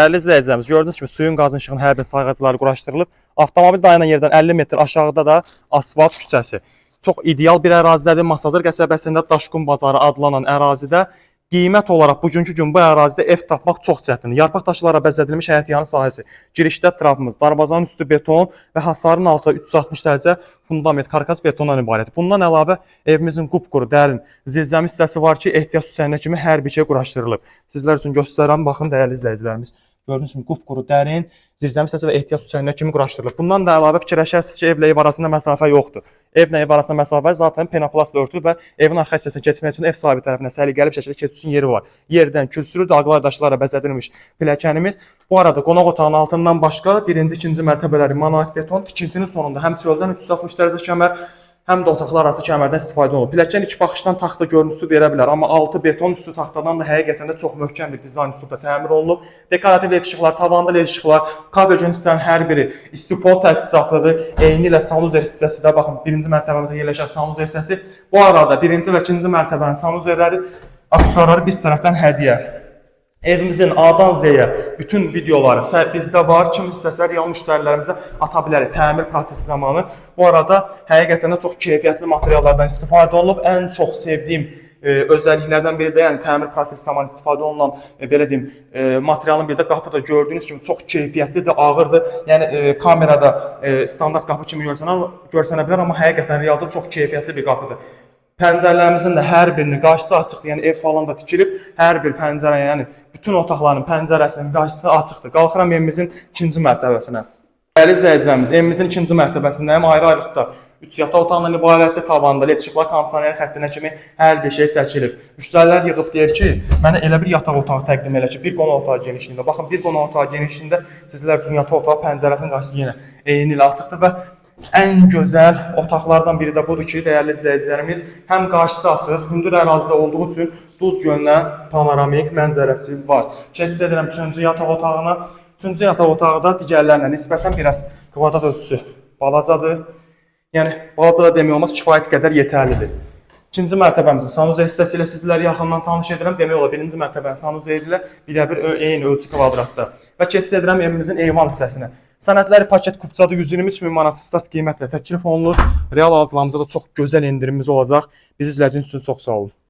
Dəyərli izləyicilərimiz, gördüyünüz kimi suyun qazın işığının hər bir sayğacları quraşdırılıb. Avtomobil dayanan yerdən 50 metr aşağıda da asfalt küçəsi. Çox ideal bir ərazidədir. Masazır qəsəbəsində Daşqun bazarı adlanan ərazidə qiymət olaraq bugünkü gün bu ərazidə ev tapmaq çox çətindir. Yarpaq daşlarla bəzədilmiş həyətyanı sahəsi, girişdə trafımız, darvazanın üstü beton və hasarın altı 360 dərəcə fundament, karkas betondan ibarətdir. Bundan əlavə evimizin qupquru, dərin zirzəmi hissəsi var ki, ehtiyac hissəsinə kimi hər bir şey quraşdırılıb. Sizlər üçün göstərəm, baxın dəyərli izləyicilərimiz. Gördüyünüz kimi qupquru, dərin zirzəmi hissəsi və ehtiyac hissəsinə kimi quraşdırılıb. Bundan da əlavə fikirləşərsiniz ki, evlə ev arasında məsafə yoxdur. Evlə ev arasında məsafə zaten penoplastla örtülüb və evin arxa hissəsinə keçmək üçün ev sahibi tərəfindən səliqəli bir şəkildə keçid üçün yeri var. Yerdən külsürü dağlar daşlarla bəzədilmiş pilləkənimiz. Bu arada qonaq otağının altından başqa birinci, ikinci mərtəbələri monolit beton, tikintinin sonunda həm çöldən 360 dərəcə kəmər, həm də otaqlar arası kəmərdən istifadə olunur. Pilləkən iki baxışdan taxta görüntüsü verə bilər, amma altı beton, üstü taxtadan da həqiqətən də çox möhkəm bir dizayn üsulda təmir olunub. Dekorativ led işıqlar, tavanda led işıqlar, kabelcinin hissənin hər biri istipol təchizatlıdır. Eyni ilə sanuzer hissəsi də baxın, birinci mərtəbəmizə yerləşən sanuzer hissəsi. Bu arada birinci və ikinci mərtəbənin sanuzerləri, aksesuarları biz tərəfdən hədiyyə. Evimizin A'dan Z'yə bütün videoları bizdə var. Kim istəsə real müştərilərimizə ata bilər təmir prosesi zamanı. Bu arada həqiqətən də çox keyfiyyətli materiallardan istifadə olunub. Ən çox sevdiyim özəlliklərdən biri də, yəni təmir prosesi zamanı istifadə olunan belə deyim, materialın biri də qapıda gördüyünüz kimi çox keyfiyyətlidir, ağırdır. Yəni kamerada standart qapı kimi görsənə bilər, amma həqiqətən realda çox keyfiyyətli bir qapıdır. Pəncərələrimizin də hər birinin qarşısı açıqdır, yəni ev falan da tikilib, hər bir pəncərə, yəni bütün otaqların pəncərəsinin qarşısı açıqdır. Qalxıram evimizin ikinci mərtəbəsinə. Dəyərli izləyicilərimiz, evimizin ikinci mərtəbəsindəyim, ayrı-ayrılıqda 3 yataq otağından ibarətdir, tavanda led işıqlar, kondisioner xəttinə kimi hər bir şey çəkilib. Müştərilər yığıb deyir ki, mənə elə bir yataq otağı təqdim elə ki, bir qonaq otağı genişliyində. Baxın, bir qonaq otağı genişliyində sizlər üçün yataq otağı pəncərəsinin qarşısı yenə eyni ilə açıqdır və ən gözəl otaqlardan biri də budur ki, dəyərli izləyicilərimiz, həm qarşısı açıq, hündür ərazidə olduğu üçün Duz gölünə panoramik mənzərəsi var. Keçid edirəm üçüncü yataq otağına. Üçüncü yataq otağı da digərlərinə nisbətən biraz kvadrat ölçüsü balacadır. Yəni, balaca da demək olmaz, kifayət qədər yetərlidir. İkinci mərtəbəmizin sanuzer hissəsi ilə sizləri yaxından tanış edirəm. Demək olar, birinci mərtəbənin sanuzer ilə birəbir eyni ölçü kvadratda. Və keçid edirəm evimizin eyvan hissəsinə. Sənədləri paket kupçadı 123 min manat start qiymətlə təklif olunur. Real alıcılarımıza da çox gözəl endirimimiz olacaq. Bizi izlədiyiniz üçün çox sağ olun.